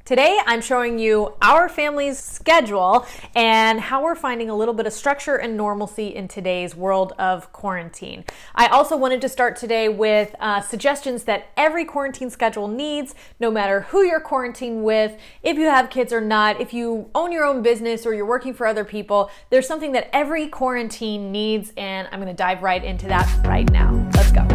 Today, I'm showing you our family's schedule and how we're finding a little bit of structure and normalcy in today's world of quarantine. I also wanted to start today with suggestions that every quarantine schedule needs, no matter who you're quarantined with, if you have kids or not, if you own your own business or you're working for other people, there's something that every quarantine needs, and I'm going to dive right into that right now. Let's go.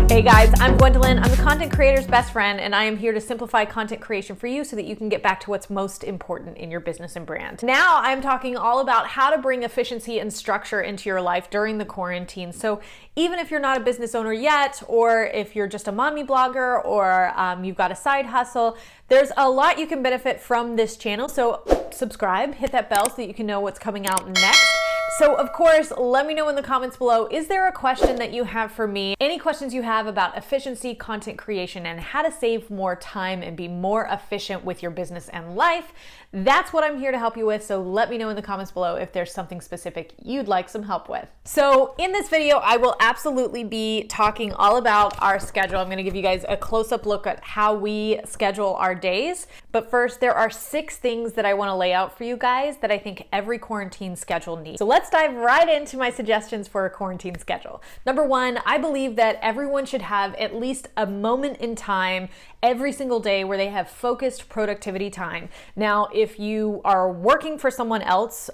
Hey guys, I'm Gwendolyn. I'm the content creator's best friend, and I am here to simplify content creation for you so that you can get back to what's most important in your business and brand. Now I'm talking all about how to bring efficiency and structure into your life during the quarantine. So even if you're not a business owner yet, or if you're just a mommy blogger, or you've got a side hustle, there's a lot you can benefit from this channel. So subscribe, hit that bell so that you can know what's coming out next. So of course, let me know in the comments below, is there a question that you have for me? Any questions you have about efficiency, content creation, and how to save more time and be more efficient with your business and life? That's what I'm here to help you with. So let me know in the comments below if there's something specific you'd like some help with. So in this video, I will absolutely be talking all about our schedule. I'm going to give you guys a close-up look at how we schedule our days. But first, there are 6 things that I want to lay out for you guys that I think every quarantine schedule needs. So let's dive right into my suggestions for a quarantine schedule. Number 1, I believe that everyone should have at least a moment in time every single day where they have focused productivity time. Now, if you are working for someone else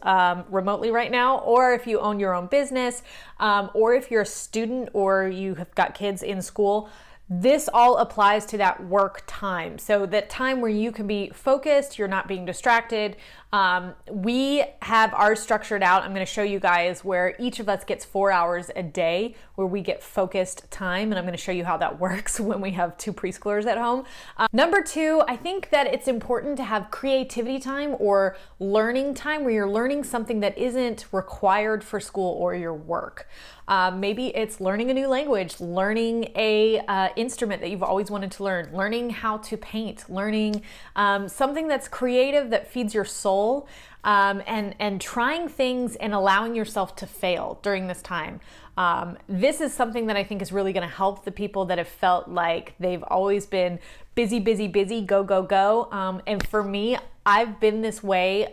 remotely right now, or if you own your own business, or if you're a student or you have got kids in school, this all applies to that work time. So that time where you can be focused, you're not being distracted. We have ours structured out. I'm going to show you guys where each of us gets 4 hours a day where we get focused time. And I'm going to show you how that works when we have 2 preschoolers at home. Number 2, I think that it's important to have creativity time or learning time where you're learning something that isn't required for school or your work. Maybe it's learning a new language, learning a instrument that you've always wanted to learn, learning how to paint, learning something that's creative that feeds your soul, and trying things and allowing yourself to fail during this time. This is something that I think is really going to help the people that have felt like they've always been busy, go, go, go. And for me, I've been this way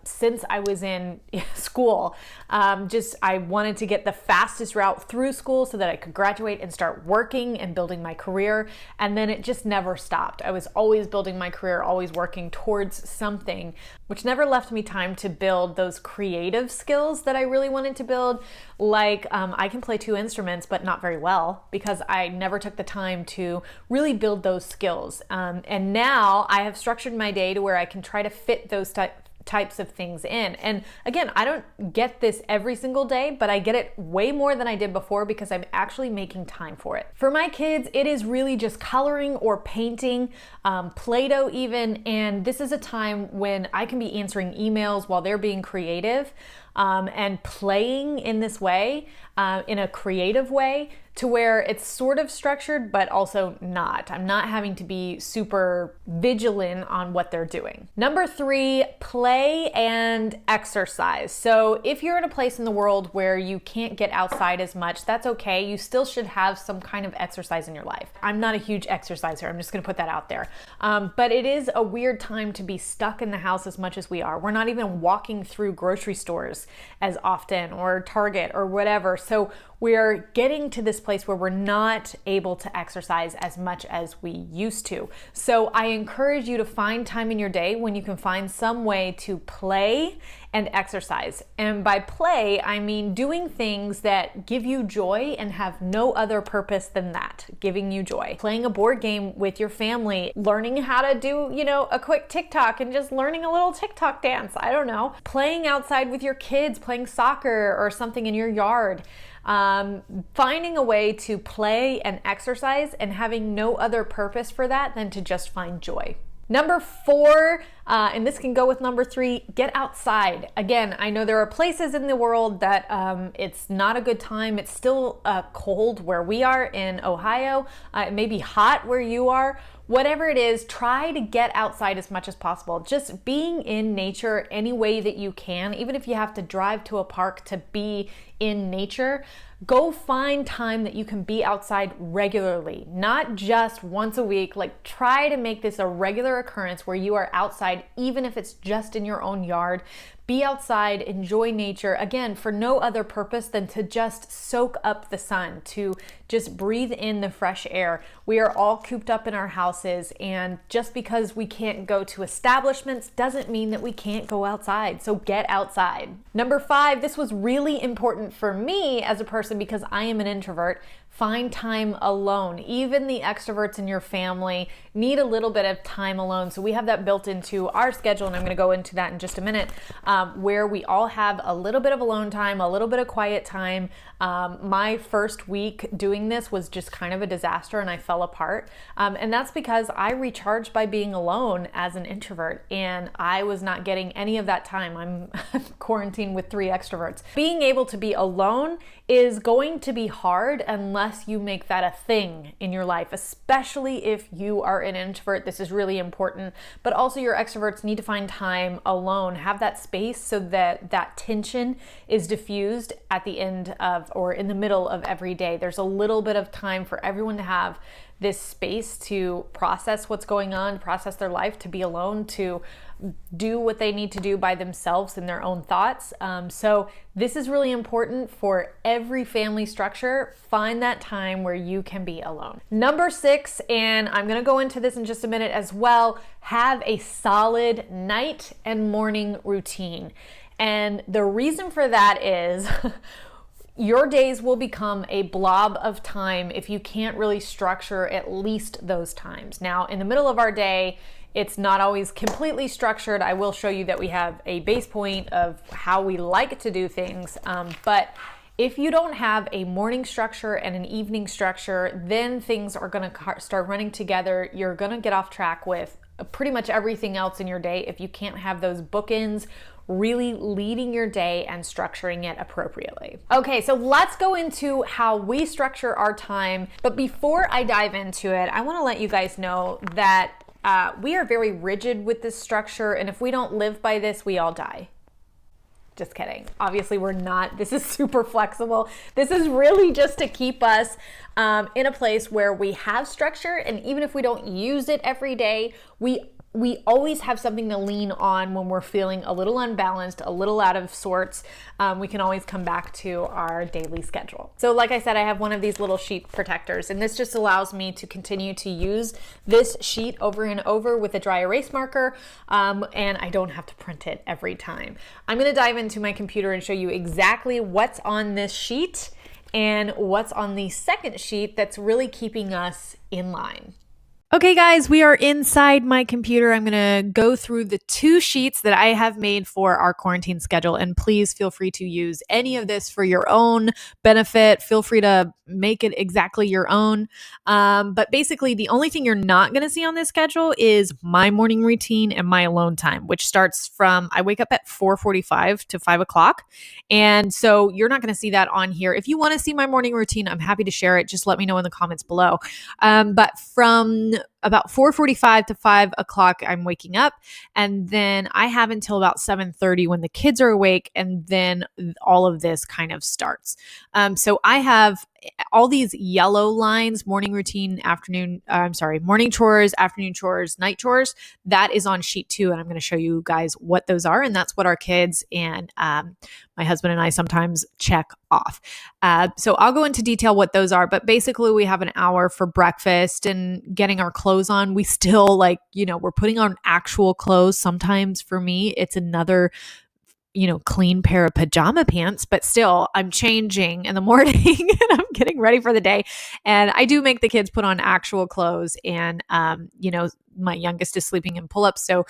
since I was in school. I wanted to get the fastest route through school so that I could graduate and start working and building my career. And then it just never stopped. I was always building my career, always working towards something, which never left me time to build those creative skills that I really wanted to build. Like I can play 2 instruments, but not very well because I never took the time to really build those skills. And now I have structured my day to where I can try to fit those types of things in. And again, I don't get this every single day, but I get it way more than I did before because I'm actually making time for it. For my kids, it is really just coloring or painting, Play-Doh even, and this is a time when I can be answering emails while they're being creative, and playing in this way, in a creative way, to where it's sort of structured, but also not. I'm not having to be super vigilant on what they're doing. Number 3, play and exercise. So if you're in a place in the world where you can't get outside as much, that's okay. You still should have some kind of exercise in your life. I'm not a huge exerciser. I'm just gonna put that out there. But it is a weird time to be stuck in the house as much as we are. We're not even walking through grocery stores as often, or Target or whatever. So we're getting to this place where we're not able to exercise as much as we used to. So I encourage you to find time in your day when you can find some way to play and exercise. And by play, I mean doing things that give you joy and have no other purpose than that, giving you joy. Playing a board game with your family, learning how to do, a quick TikTok and just learning a little TikTok dance, I don't know. Playing outside with your kids, playing soccer or something in your yard. Finding a way to play and exercise and having no other purpose for that than to just find joy. Number 4, And this can go with number 3, get outside. Again, I know there are places in the world that it's not a good time. It's still cold where we are in Ohio. It may be hot where you are. Whatever it is, try to get outside as much as possible. Just being in nature any way that you can, even if you have to drive to a park to be in nature, go find time that you can be outside regularly, not just once a week. Like, try to make this a regular occurrence where you are outside, even if it's just in your own yard. Be outside, enjoy nature, again, for no other purpose than to just soak up the sun, to just breathe in the fresh air. We are all cooped up in our houses, and just because we can't go to establishments doesn't mean that we can't go outside. So get outside. Number 5, this was really important for me as a person because I am an introvert. Find time alone. Even the extroverts in your family need a little bit of time alone. So we have that built into our schedule, and I'm going to go into that in just a minute, where we all have a little bit of alone time, a little bit of quiet time. My first week doing this was just kind of a disaster, and I fell apart. And that's because I recharged by being alone as an introvert, and I was not getting any of that time. I'm quarantined with 3 extroverts. Being able to be alone is going to be hard unless you make that a thing in your life, especially if you are an introvert. This is really important, but also your extroverts need to find time alone, have that space so that that tension is diffused at the end of or in the middle of every day. There's a little bit of time for everyone to have this space to process what's going on, process their life, to be alone, to do what they need to do by themselves in their own thoughts. So this is really important for every family structure. Find that time where you can be alone. Number 6, and I'm going to go into this in just a minute as well, have a solid night and morning routine. And the reason for that is your days will become a blob of time if you can't really structure at least those times. Now, in the middle of our day, it's not always completely structured. I will show you that we have a base point of how we like to do things. But if you don't have a morning structure and an evening structure, then things are going to start running together. You're going to get off track with pretty much everything else in your day if you can't have those bookends really leading your day and structuring it appropriately. Okay, so let's go into how we structure our time. But before I dive into it, I want to let you guys know that we are very rigid with this structure, and if we don't live by this, we all die. Just kidding. Obviously, we're not. This is super flexible. This is really just to keep us in a place where we have structure, and even if we don't use it every day, we always have something to lean on when we're feeling a little unbalanced, a little out of sorts. We can always come back to our daily schedule. So like I said, I have one of these little sheet protectors, and this just allows me to continue to use this sheet over and over with a dry erase marker, and I don't have to print it every time. I'm gonna dive into my computer and show you exactly what's on this sheet and what's on the second sheet that's really keeping us in line. Okay, guys, we are inside my computer. I'm going to go through the 2 sheets that I have made for our quarantine schedule, and please feel free to use any of this for your own benefit. Feel free to make it exactly your own. But basically, the only thing you're not going to see on this schedule is my morning routine and my alone time, which starts from, I wake up at 4:45 to 5 o'clock. And so you're not going to see that on here. If you want to see my morning routine, I'm happy to share it. Just let me know in the comments below. But from about 4:45 to 5 o'clock, I'm waking up, and then I have until about 7:30 when the kids are awake, and then all of this kind of starts. So I have all these yellow lines: morning routine, morning chores, afternoon chores, night chores. That is on sheet 2, and I'm going to show you guys what those are, and that's what our kids and my husband and I sometimes check off. So I'll go into detail what those are, but basically we have an hour for breakfast and getting our clothes on. We still we're putting on actual clothes. Sometimes for me, it's another clean pair of pajama pants, but still I'm changing in the morning and I'm getting ready for the day. And I do make the kids put on actual clothes and, my youngest is sleeping in pull-ups. So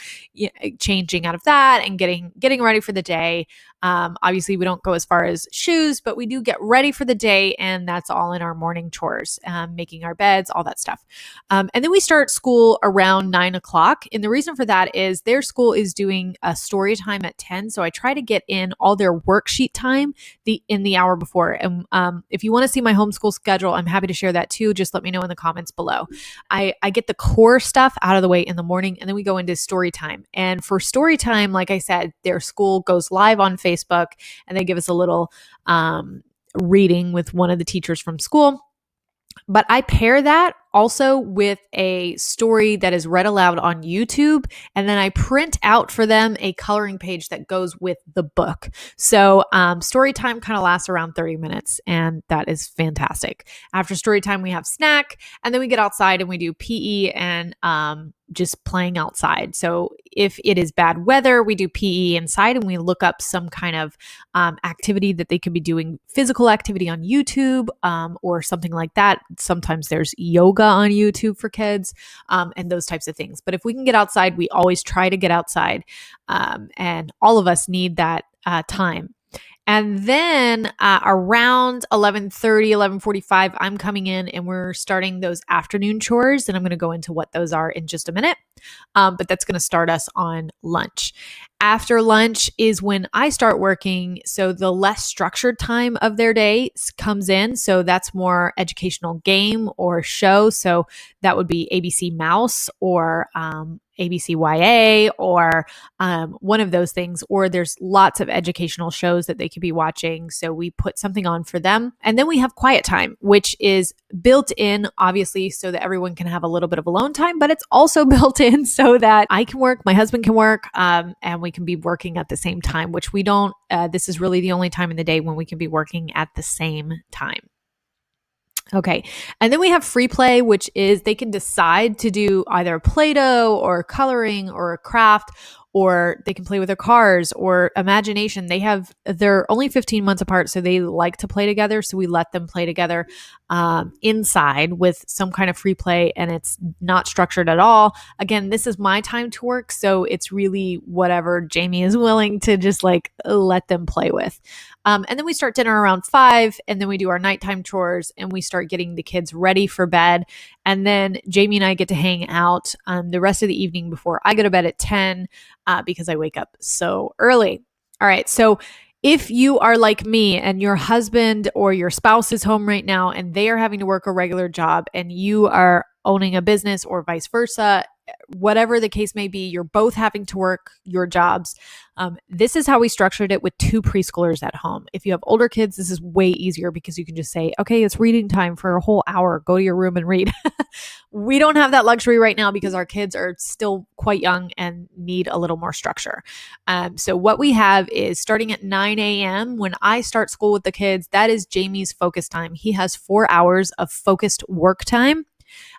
changing out of that and getting ready for the day. Obviously we don't go as far as shoes, but we do get ready for the day. And that's all in our morning chores, making our beds, all that stuff. And then we start school around 9 o'clock. And the reason for that is their school is doing a story time at 10. So I try to get in all their worksheet time in the hour before. And if you want to see my homeschool schedule, I'm happy to share that too. Just let me know in the comments below. I get the core stuff out of the way in the morning, and then we go into story time. And for story time, like I said, their school goes live on Facebook and they give us a little reading with one of the teachers from school. But I pair that also with a story that is read aloud on YouTube. And then I print out for them a coloring page that goes with the book. So story time kind of lasts around 30 minutes. And that is fantastic. After story time, we have snack. And then we get outside and we do PE and just playing outside. So if it is bad weather, we do PE inside and we look up some kind of activity that they could be doing, physical activity on YouTube or something like that. Sometimes there's yoga on YouTube for kids and those types of things. But if we can get outside, we always try to get outside. And all of us need that time. And then around 11:30, 11:45, I'm coming in and we're starting those afternoon chores. And I'm going to go into what those are in just a minute. But that's going to start us on lunch. After lunch is when I start working. So the less structured time of their day comes in. So that's more educational game or show. So that would be ABC Mouse or ABCYA or one of those things, or there's lots of educational shows that they could be watching. So we put something on for them. And then we have quiet time, which is built in, obviously, so that everyone can have a little bit of alone time, but it's also built in so that I can work, my husband can work, and we can be working at the same time, which we don't, this is really the only time in the day when we can be working at the same time. Okay. And then we have free play, which is they can decide to do either Play-Doh or coloring or a craft, or they can play with their cars or imagination. They're only 15 months apart, so they like to play together. So we let them play together inside with some kind of free play, and it's not structured at all. Again, this is my time to work, so it's really whatever Jamie is willing to just like let them play with. And then we start dinner around 5, and then we do our nighttime chores, and we start getting the kids ready for bed. And then Jamie and I get to hang out the rest of the evening before I go to bed at 10 because I wake up so early. All right. So if you are like me and your husband or your spouse is home right now and they are having to work a regular job and you are owning a business or vice versa, whatever the case may be, you're both having to work your jobs. This is how we structured it with 2 preschoolers at home. If you have older kids, this is way easier because you can just say, okay, it's reading time for a whole hour. Go to your room and read. We don't have that luxury right now because our kids are still quite young and need a little more structure. So what we have is starting at 9 a.m. when I start school with the kids, that is Jamie's focus time. He has 4 hours of focused work time.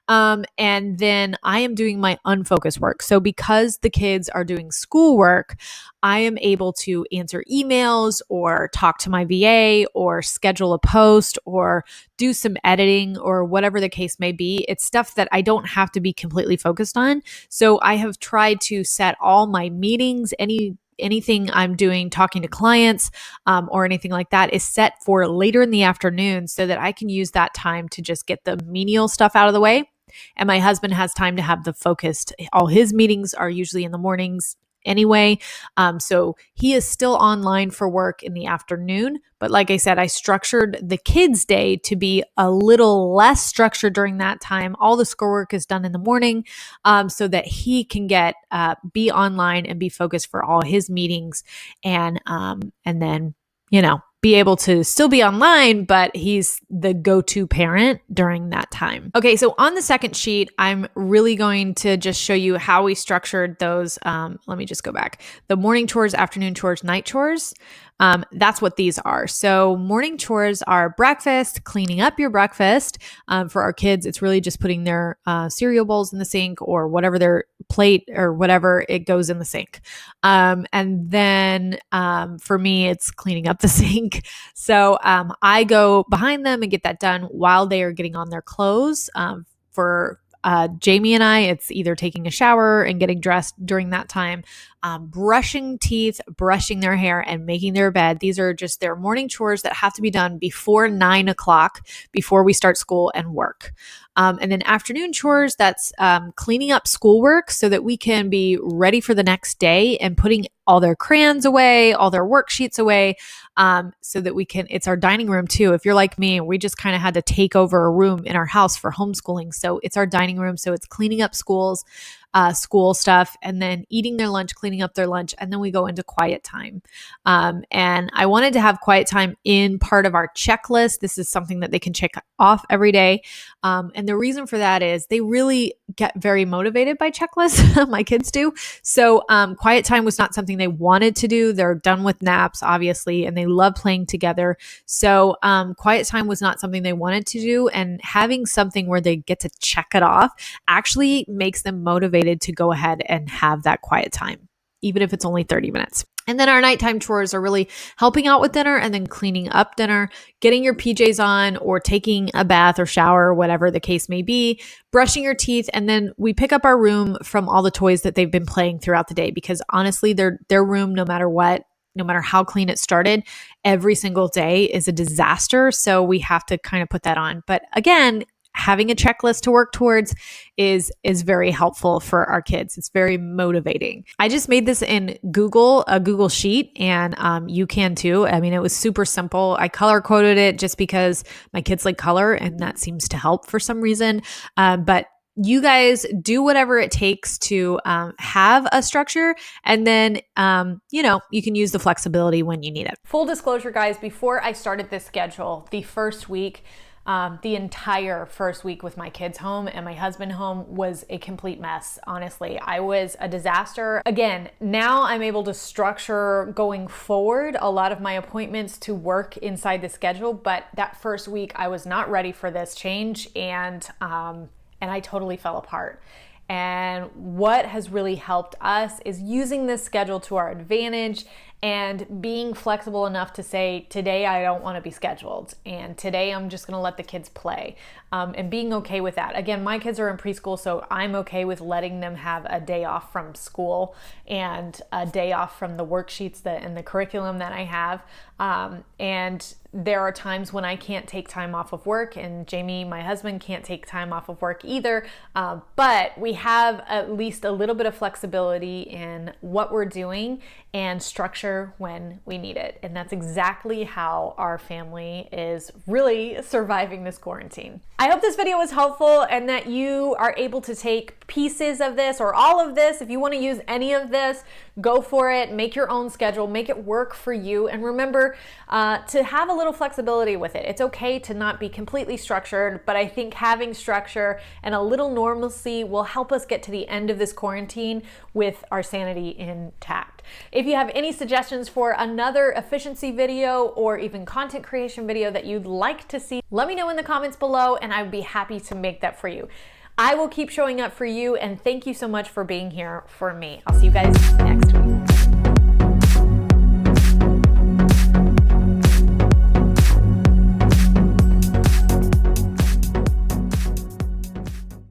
And then I am doing my unfocused work. So because the kids are doing schoolwork, I am able to answer emails or talk to my VA or schedule a post or do some editing or whatever the case may be. It's stuff that I don't have to be completely focused on. So I have tried to set all my meetings, anything I'm doing, talking to clients or anything like that is set for later in the afternoon so that I can use that time to just get the menial stuff out of the way. And my husband has time to have the focused, all his meetings are usually in the mornings anyway. So he is still online for work in the afternoon. But like I said, I structured the kids' day to be a little less structured during that time. All the schoolwork is done in the morning so that he can be online and be focused for all his meetings and then, be able to still be online, but he's the go-to parent during that time. Okay, so on the second sheet, I'm really going to just show you how we structured those. Let me just go back. The morning chores, afternoon chores, night chores. That's what these are. So morning chores are breakfast, cleaning up your breakfast. For our kids, it's really just putting their cereal bowls in the sink or whatever their plate or whatever, it goes in the sink. And then for me, it's cleaning up the sink. So I go behind them and get that done while they are getting on their clothes for Jamie and I, it's either taking a shower and getting dressed during that time, brushing teeth, brushing their hair, and making their bed. These are just their morning chores that have to be done before 9 o'clock, before we start school and work. And then afternoon chores, that's cleaning up schoolwork so that we can be ready for the next day and putting all their crayons away, all their worksheets away, so that we can, it's our dining room too. If you're like me, we just kind of had to take over a room in our house for homeschooling. So it's our dining room. So it's cleaning up school stuff, and then eating their lunch, cleaning up their lunch, and then we go into quiet time. And I wanted to have quiet time in part of our checklist. This is something that they can check off every day. And the reason for that is they really get very motivated by checklists. My kids do. So quiet time was not something they wanted to do. They're done with naps, obviously, and they love playing together. So quiet time was not something they wanted to do. And having something where they get to check it off actually makes them motivated to go ahead and have that quiet time, even if it's only 30 minutes. And then our nighttime chores are really helping out with dinner and then cleaning up dinner, getting your PJs on or taking a bath or shower, or whatever the case may be, brushing your teeth. And then we pick up our room from all the toys that they've been playing throughout the day, because honestly, their room, no matter what, no matter how clean it started, every single day is a disaster. So we have to kind of put that on. But again, having a checklist to work towards is very helpful for our kids. It's very motivating. I just made this in a Google sheet, and you can too. I mean, it was super simple. I color coded it just because my kids like color, and that seems to help for some reason. But you guys do whatever it takes to have a structure, and then, you can use the flexibility when you need it. Full disclosure, guys, before I started this schedule, the first week, the entire first week with my kids home and my husband home was a complete mess. Honestly, I was a disaster. Again, now I'm able to structure going forward a lot of my appointments to work inside the schedule, but that first week I was not ready for this change, and I totally fell apart. And what has really helped us is using this schedule to our advantage and being flexible enough to say, today I don't want to be scheduled, and today I'm just going to let the kids play, and being okay with that. Again, my kids are in preschool, so I'm okay with letting them have a day off from school and a day off from the worksheets and the curriculum that I have. And there are times when I can't take time off of work, and Jamie, my husband, can't take time off of work either. But we have at least a little bit of flexibility in what we're doing and structure when we need it. And that's exactly how our family is really surviving this quarantine. I hope this video was helpful and that you are able to take pieces of this or all of this. If you want to use any of this, go for it. Make your own schedule, make it work for you. And remember to have a little flexibility with it. It's okay to not be completely structured, but I think having structure and a little normalcy will help us get to the end of this quarantine with our sanity intact. If you have any suggestions for another efficiency video or even content creation video that you'd like to see, let me know in the comments below, and I'd be happy to make that for you. I will keep showing up for you, and thank you so much for being here for me. I'll see you guys next week.